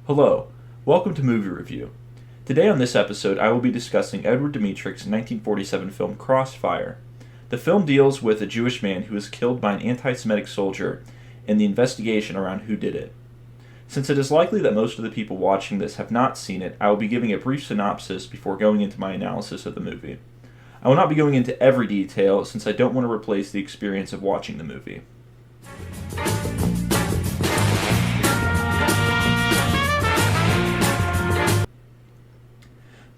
Hello, welcome to Movie Review. Today on this episode, I will be discussing Edward Dmytryk's 1947 film Crossfire. The film deals with a Jewish man who is killed by an anti-Semitic soldier and the investigation around who did it. Since it is likely that most of the people watching this have not seen it, I will be giving a brief synopsis before going into my analysis of the movie. I will not be going into every detail since I don't want to replace the experience of watching the movie.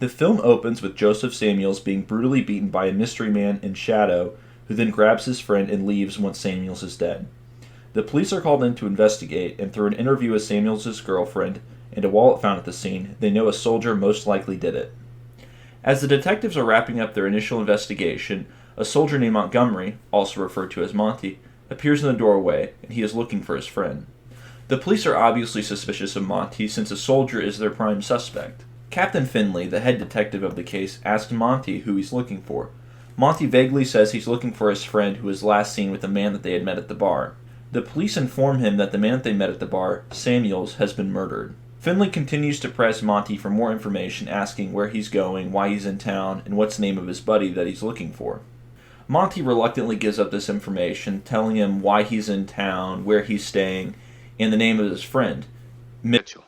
The film opens with Joseph Samuels being brutally beaten by a mystery man in shadow, who then grabs his friend and leaves once Samuels is dead. The police are called in to investigate, and through an interview with Samuels' girlfriend and a wallet found at the scene, they know a soldier most likely did it. As the detectives are wrapping up their initial investigation, a soldier named Montgomery, also referred to as Monty, appears in the doorway, and he is looking for his friend. The police are obviously suspicious of Monty since a soldier is their prime suspect. Captain Finley, the head detective of the case, asks Monty who he's looking for. Monty vaguely says he's looking for his friend who was last seen with the man that they had met at the bar. The police inform him that the man that they met at the bar, Samuels, has been murdered. Finley continues to press Monty for more information, asking where he's going, why he's in town, and what's the name of his buddy that he's looking for. Monty reluctantly gives up this information, telling him why he's in town, where he's staying, and the name of his friend, Mitchell.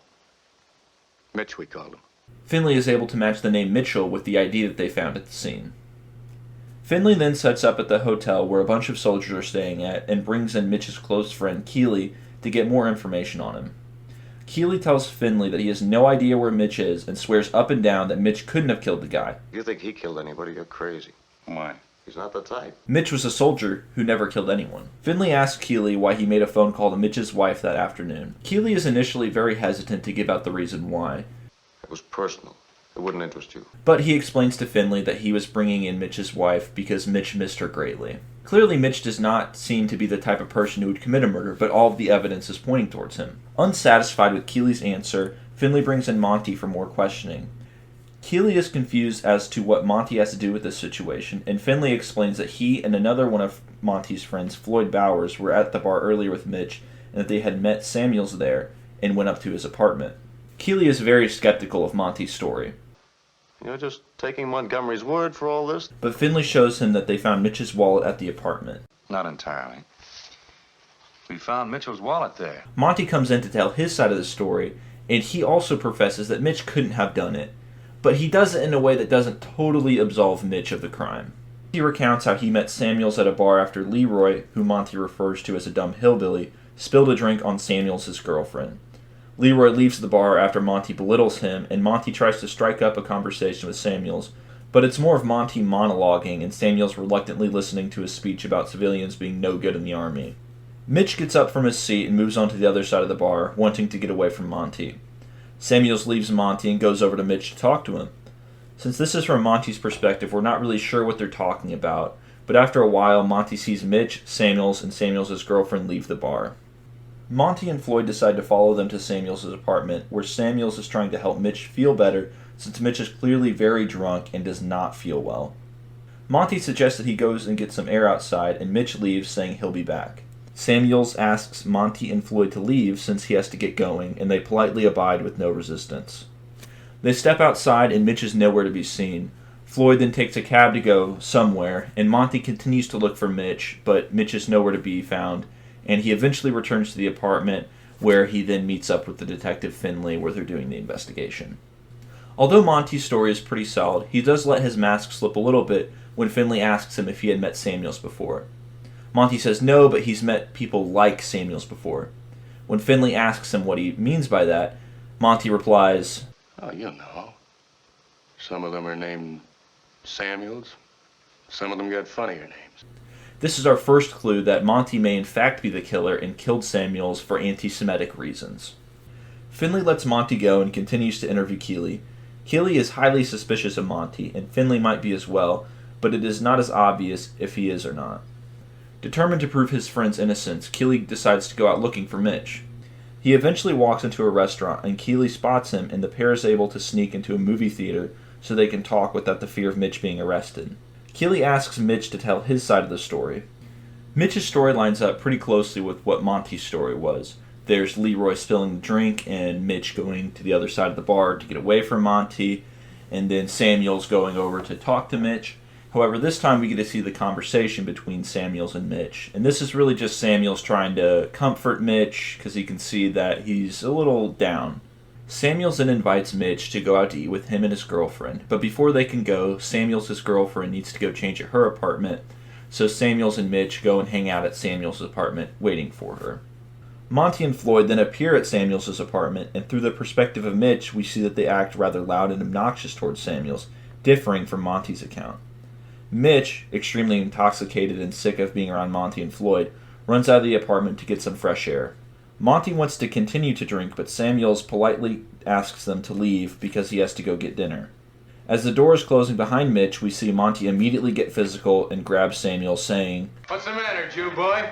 Mitch, we called him. Finley is able to match the name Mitchell with the ID that they found at the scene. Finley then sets up at the hotel where a bunch of soldiers are staying at and brings in Mitch's close friend Keeley to get more information on him. Keeley tells Finley that he has no idea where Mitch is and swears up and down that Mitch couldn't have killed the guy. You think he killed anybody, you're crazy. Why? He's not the type. Mitch was a soldier who never killed anyone. Finley asks Keeley why he made a phone call to Mitch's wife that afternoon. Keeley is initially very hesitant to give out the reason why. It was personal. It wouldn't interest you. But he explains to Finley that he was bringing in Mitch's wife because Mitch missed her greatly. Clearly, Mitch does not seem to be the type of person who would commit a murder, but all of the evidence is pointing towards him. Unsatisfied with Keeley's answer, Finley brings in Monty for more questioning. Keeley is confused as to what Monty has to do with this situation, and Finley explains that he and another one of Monty's friends, Floyd Bowers, were at the bar earlier with Mitch, and that they had met Samuels there and went up to his apartment. Keeley is very skeptical of Monty's story. You're just taking Montgomery's word for all this? But Finley shows him that they found Mitch's wallet at the apartment. Not entirely. We found Mitchell's wallet there. Monty comes in to tell his side of the story, and he also professes that Mitch couldn't have done it, but he does it in a way that doesn't totally absolve Mitch of the crime. He recounts how he met Samuels at a bar after Leroy, who Monty refers to as a dumb hillbilly, spilled a drink on Samuels' girlfriend. Leroy leaves the bar after Monty belittles him, and Monty tries to strike up a conversation with Samuels, but it's more of Monty monologuing and Samuels reluctantly listening to his speech about civilians being no good in the army. Mitch gets up from his seat and moves on to the other side of the bar, wanting to get away from Monty. Samuels leaves Monty and goes over to Mitch to talk to him. Since this is from Monty's perspective, we're not really sure what they're talking about, but after a while, Monty sees Mitch, Samuels, and Samuels' girlfriend leave the bar. Monty and Floyd decide to follow them to Samuels' apartment, where Samuels is trying to help Mitch feel better since Mitch is clearly very drunk and does not feel well. Monty suggests that he goes and gets some air outside, and Mitch leaves, saying he'll be back. Samuels asks Monty and Floyd to leave since he has to get going, and they politely abide with no resistance. They step outside, and Mitch is nowhere to be seen. Floyd then takes a cab to go somewhere, and Monty continues to look for Mitch, but Mitch is nowhere to be found, and he eventually returns to the apartment where he then meets up with the detective Finley where they're doing the investigation. Although Monty's story is pretty solid, he does let his mask slip a little bit when Finley asks him if he had met Samuels before. Monty says no, but he's met people like Samuels before. When Finley asks him what he means by that, Monty replies, Oh, you know. Some of them are named Samuels. Some of them got funnier names. This is our first clue that Monty may in fact be the killer and killed Samuels for anti-Semitic reasons. Finley lets Monty go and continues to interview Keeley. Keeley is highly suspicious of Monty, and Finley might be as well, but it is not as obvious if he is or not. Determined to prove his friend's innocence, Keeley decides to go out looking for Mitch. He eventually walks into a restaurant, and Keeley spots him, and the pair is able to sneak into a movie theater so they can talk without the fear of Mitch being arrested. Keeley asks Mitch to tell his side of the story. Mitch's story lines up pretty closely with what Monty's story was. There's Leroy spilling the drink and Mitch going to the other side of the bar to get away from Monty, and then Samuels going over to talk to Mitch. However, this time we get to see the conversation between Samuels and Mitch. And this is really just Samuels trying to comfort Mitch because he can see that he's a little down. Samuels then invites Mitch to go out to eat with him and his girlfriend. But before they can go, Samuels' girlfriend needs to go change at her apartment. So Samuels and Mitch go and hang out at Samuels' apartment waiting for her. Monty and Floyd then appear at Samuels' apartment, and through the perspective of Mitch, we see that they act rather loud and obnoxious towards Samuels, differing from Monty's account. Mitch, extremely intoxicated and sick of being around Monty and Floyd, runs out of the apartment to get some fresh air. Monty wants to continue to drink, but Samuels politely asks them to leave because he has to go get dinner. As the door is closing behind Mitch, we see Monty immediately get physical and grab Samuels, saying, "What's the matter, Jew boy?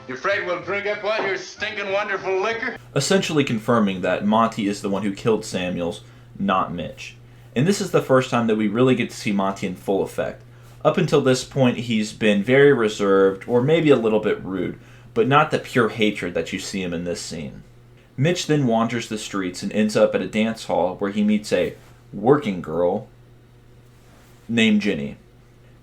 You afraid we'll drink up all your stinking wonderful liquor?" essentially confirming that Monty is the one who killed Samuels, not Mitch. And this is the first time that we really get to see Monty in full effect. Up until this point, he's been very reserved, or maybe a little bit rude, but not the pure hatred that you see him in this scene. Mitch then wanders the streets and ends up at a dance hall where he meets a working girl named Jenny.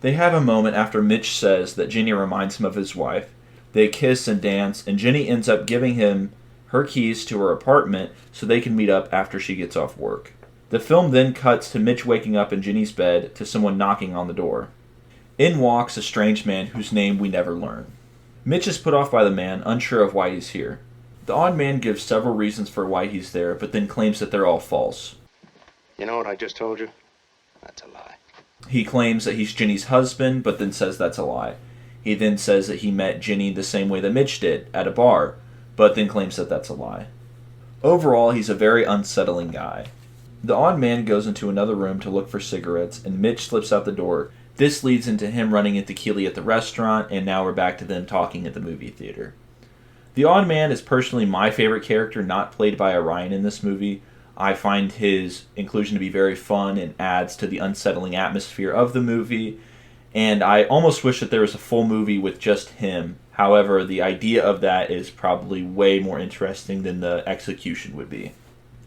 They have a moment after Mitch says that Jenny reminds him of his wife. They kiss and dance, and Jenny ends up giving him her keys to her apartment so they can meet up after she gets off work. The film then cuts to Mitch waking up in Jenny's bed to someone knocking on the door. In walks a strange man whose name we never learn. Mitch is put off by the man, unsure of why he's here. The odd man gives several reasons for why he's there, but then claims that they're all false. You know what I just told you? That's a lie. He claims that he's Jenny's husband, but then says that's a lie. He then says that he met Jenny the same way that Mitch did, at a bar, but then claims that that's a lie. Overall, he's a very unsettling guy. The odd man goes into another room to look for cigarettes, and Mitch slips out the door. This leads into him running into Keely at the restaurant, and now we're back to them talking at the movie theater. The odd man is personally my favorite character, not played by Orion in this movie. I find his inclusion to be very fun and adds to the unsettling atmosphere of the movie, and I almost wish that there was a full movie with just him. However, the idea of that is probably way more interesting than the execution would be.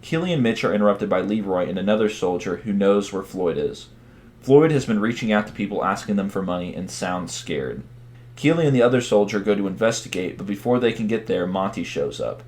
Keely and Mitch are interrupted by Leroy and another soldier who knows where Floyd is. Floyd has been reaching out to people asking them for money and sounds scared. Keely and the other soldier go to investigate, but before they can get there, Monty shows up.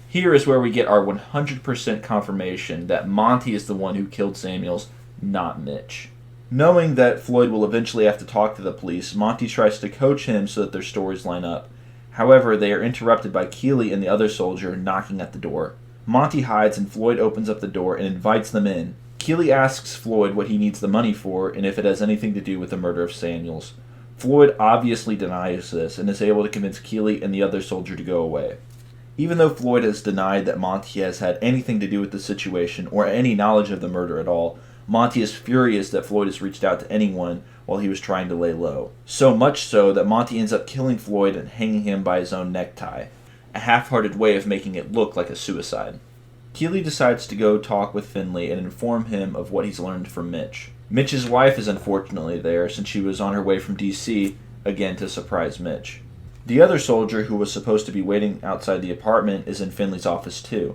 Here is where we get our 100% confirmation that Monty is the one who killed Samuels, not Mitch. Knowing that Floyd will eventually have to talk to the police, Monty tries to coach him so that their stories line up. However, they are interrupted by Keely and the other soldier knocking at the door. Monty hides and Floyd opens up the door and invites them in. Keely asks Floyd what he needs the money for and if it has anything to do with the murder of Samuels. Floyd obviously denies this and is able to convince Keely and the other soldier to go away. Even though Floyd has denied that Monty has had anything to do with the situation or any knowledge of the murder at all, Monty is furious that Floyd has reached out to anyone while he was trying to lay low. So much so that Monty ends up killing Floyd and hanging him by his own necktie, a half-hearted way of making it look like a suicide. Keely decides to go talk with Finley and inform him of what he's learned from Mitch. Mitch's wife is unfortunately there since she was on her way from D.C., again to surprise Mitch. The other soldier who was supposed to be waiting outside the apartment is in Finley's office too.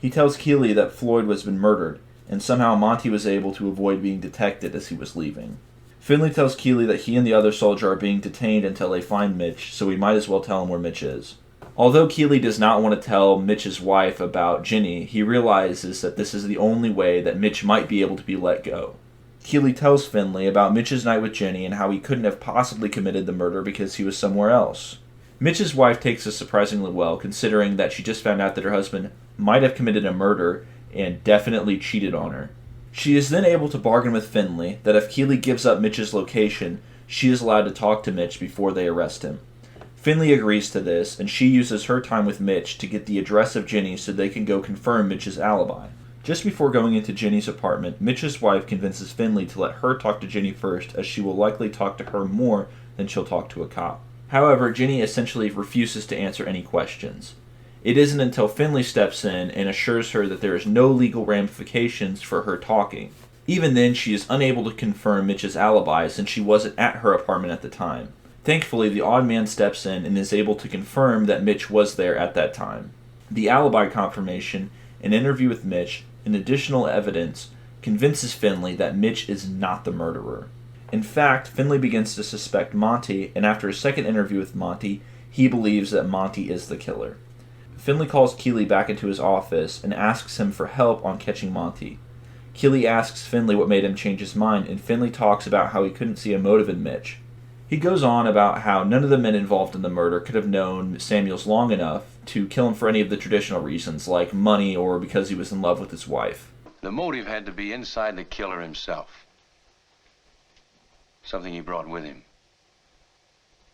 He tells Keely that Floyd has been murdered, and somehow Monty was able to avoid being detected as he was leaving. Finley tells Keely that he and the other soldier are being detained until they find Mitch, so we might as well tell him where Mitch is. Although Keely does not want to tell Mitch's wife about Jenny, he realizes that this is the only way that Mitch might be able to be let go. Keely tells Finley about Mitch's night with Jenny and how he couldn't have possibly committed the murder because he was somewhere else. Mitch's wife takes this surprisingly well, considering that she just found out that her husband might have committed a murder and definitely cheated on her. She is then able to bargain with Finley that if Keely gives up Mitch's location, she is allowed to talk to Mitch before they arrest him. Finley agrees to this, and she uses her time with Mitch to get the address of Jenny so they can go confirm Mitch's alibi. Just before going into Jenny's apartment, Mitch's wife convinces Finley to let her talk to Jenny first, as she will likely talk to her more than she'll talk to a cop. However, Jenny essentially refuses to answer any questions. It isn't until Finley steps in and assures her that there is no legal ramifications for her talking. Even then, she is unable to confirm Mitch's alibi since she wasn't at her apartment at the time. Thankfully, the odd man steps in and is able to confirm that Mitch was there at that time. The alibi confirmation, an interview with Mitch, and additional evidence convinces Finley that Mitch is not the murderer. In fact, Finley begins to suspect Monty, and after a second interview with Monty, he believes that Monty is the killer. Finley calls Keeley back into his office and asks him for help on catching Monty. Keeley asks Finley what made him change his mind, and Finley talks about how he couldn't see a motive in Mitch. He goes on about how none of the men involved in the murder could have known Samuels long enough to kill him for any of the traditional reasons, like money or because he was in love with his wife. The motive had to be inside the killer himself. Something he brought with him.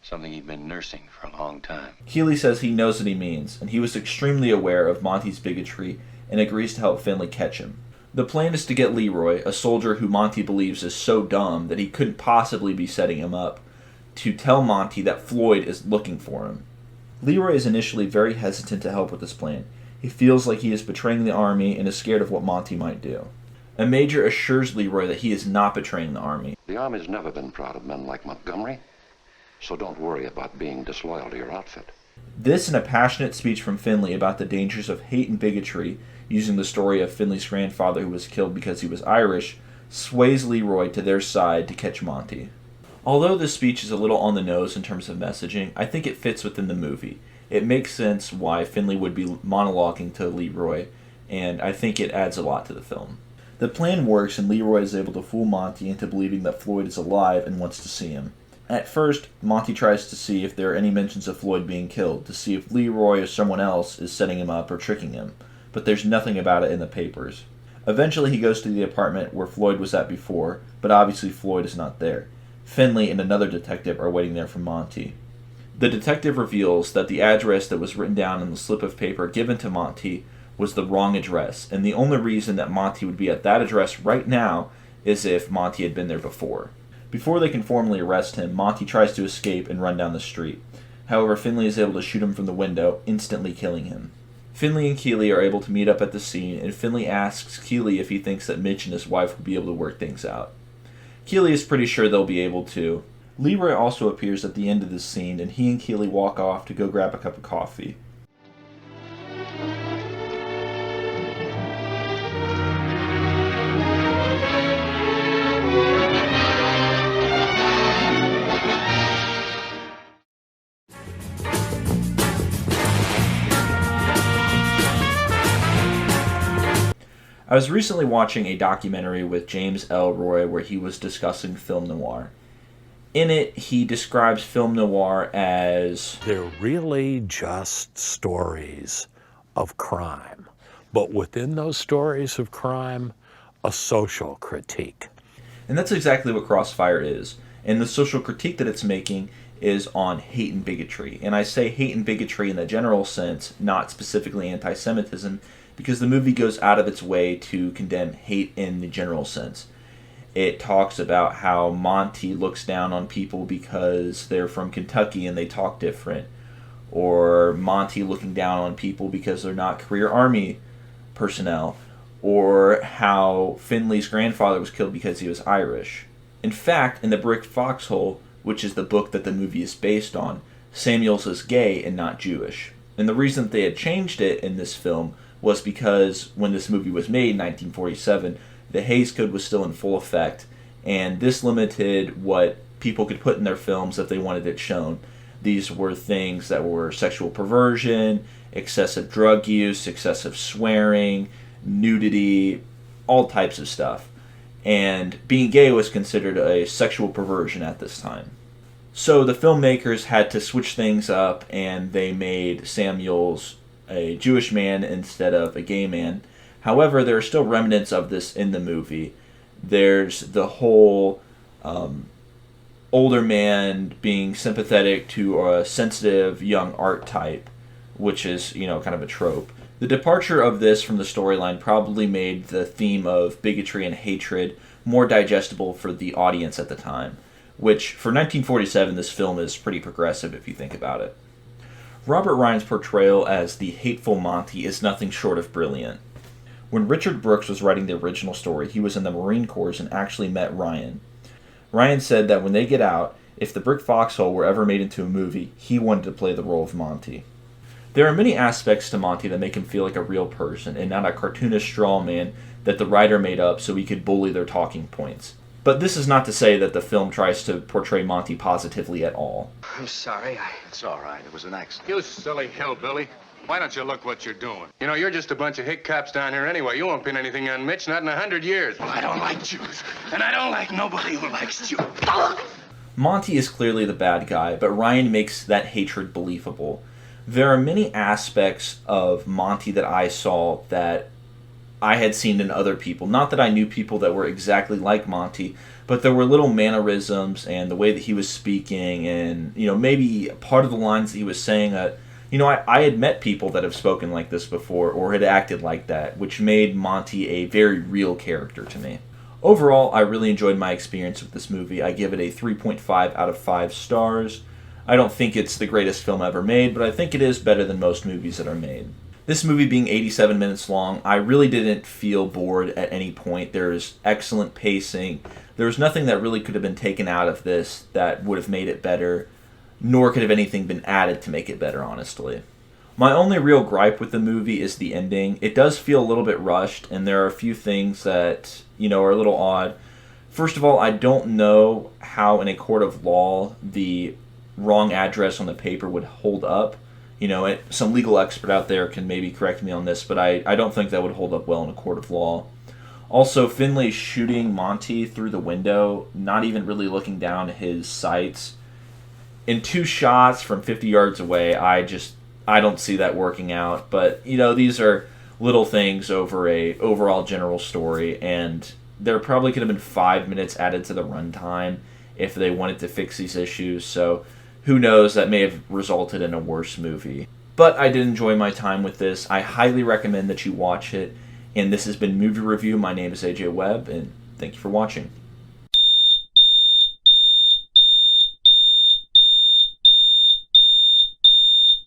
Something he'd been nursing for a long time. Keeley says he knows what he means, and he was extremely aware of Monty's bigotry and agrees to help Finley catch him. The plan is to get Leroy, a soldier who Monty believes is so dumb that he couldn't possibly be setting him up, to tell Monty that Floyd is looking for him. Leroy is initially very hesitant to help with this plan. He feels like he is betraying the army and is scared of what Monty might do. A major assures Leroy that he is not betraying the army. The Army's never been proud of men like Montgomery, so don't worry about being disloyal to your outfit. This and a passionate speech from Finley about the dangers of hate and bigotry, using the story of Finley's grandfather who was killed because he was Irish, sways Leroy to their side to catch Monty. Although this speech is a little on the nose in terms of messaging, I think it fits within the movie. It makes sense why Finley would be monologuing to Leroy, and I think it adds a lot to the film. The plan works, and Leroy is able to fool Monty into believing that Floyd is alive and wants to see him. At first, Monty tries to see if there are any mentions of Floyd being killed, to see if Leroy or someone else is setting him up or tricking him, but there's nothing about it in the papers. Eventually he goes to the apartment where Floyd was at before, but obviously Floyd is not there. Finley and another detective are waiting there for Monty. The detective reveals that the address that was written down on the slip of paper given to Monty was the wrong address, and the only reason that Monty would be at that address right now is if Monty had been there before. Before they can formally arrest him, Monty tries to escape and run down the street. However, Finley is able to shoot him from the window, instantly killing him. Finley and Keeley are able to meet up at the scene, and Finley asks Keeley if he thinks that Mitch and his wife will be able to work things out. Keeley is pretty sure they'll be able to. Leroy also appears at the end of this scene, and he and Keeley walk off to go grab a cup of coffee. I was recently watching a documentary with James L. Roy where he was discussing film noir. In it, he describes film noir as... They're really just stories of crime. But within those stories of crime, a social critique. And that's exactly what Crossfire is. And the social critique that it's making is on hate and bigotry. And I say hate and bigotry in the general sense, not specifically anti-Semitism, because the movie goes out of its way to condemn hate in the general sense. It talks about how Monty looks down on people because they're from Kentucky and they talk different, or Monty looking down on people because they're not career Army personnel, or how Finley's grandfather was killed because he was Irish. In fact, in The Brick Foxhole, which is the book that the movie is based on, Samuels is gay and not Jewish. And the reason that they had changed it in this film was because when this movie was made in 1947, the Hays Code was still in full effect, and this limited what people could put in their films if they wanted it shown. These were things that were sexual perversion, excessive drug use, excessive swearing, nudity, all types of stuff. And being gay was considered a sexual perversion at this time. So the filmmakers had to switch things up, and they made Samuels a Jewish man instead of a gay man. However, there are still remnants of this in the movie. There's the whole older man being sympathetic to a sensitive young art type, which is, kind of a trope. The departure of this from the storyline probably made the theme of bigotry and hatred more digestible for the audience at the time, which, for 1947, this film is pretty progressive if you think about it. Robert Ryan's portrayal as the hateful Monty is nothing short of brilliant. When Richard Brooks was writing the original story, he was in the Marine Corps and actually met Ryan. Ryan said that when they get out, if The Brick Foxhole were ever made into a movie, he wanted to play the role of Monty. There are many aspects to Monty that make him feel like a real person and not a cartoonish straw man that the writer made up so he could bully their talking points. But this is not to say that the film tries to portray Monty positively at all. I'm sorry. It's all right. It was an accident. You silly hillbilly. Why don't you look what you're doing? You know, you're just a bunch of hick cops down here anyway. You won't pin anything on Mitch, not in 100 years. Well, I don't like Jews, and I don't like nobody who likes Jews. Monty is clearly the bad guy, but Ryan makes that hatred believable. There are many aspects of Monty that I saw that I had seen in other people. Not that I knew people that were exactly like Monty, but there were little mannerisms and the way that he was speaking and, maybe part of the lines that he was saying that, I had met people that have spoken like this before or had acted like that, which made Monty a very real character to me. Overall, I really enjoyed my experience with this movie. I give it a 3.5 out of 5 stars. I don't think it's the greatest film ever made, but I think it is better than most movies that are made. This movie being 87 minutes long, I really didn't feel bored at any point. There's excellent pacing. There's nothing that really could have been taken out of this that would have made it better, nor could have anything been added to make it better, honestly. My only real gripe with the movie is the ending. It does feel a little bit rushed, and there are a few things that, are a little odd. First of all, I don't know how in a court of law the wrong address on the paper would hold up. Some legal expert out there can maybe correct me on this, but I don't think that would hold up well in a court of law. Also, Finley shooting Monty through the window, not even really looking down at his sights. In 2 shots from 50 yards away, I don't see that working out. But, these are little things over a overall general story, and there probably could have been 5 minutes added to the runtime if they wanted to fix these issues, so who knows, that may have resulted in a worse movie. But I did enjoy my time with this. I highly recommend that you watch it, and this has been Movie Review. My name is AJ Webb, and thank you for watching.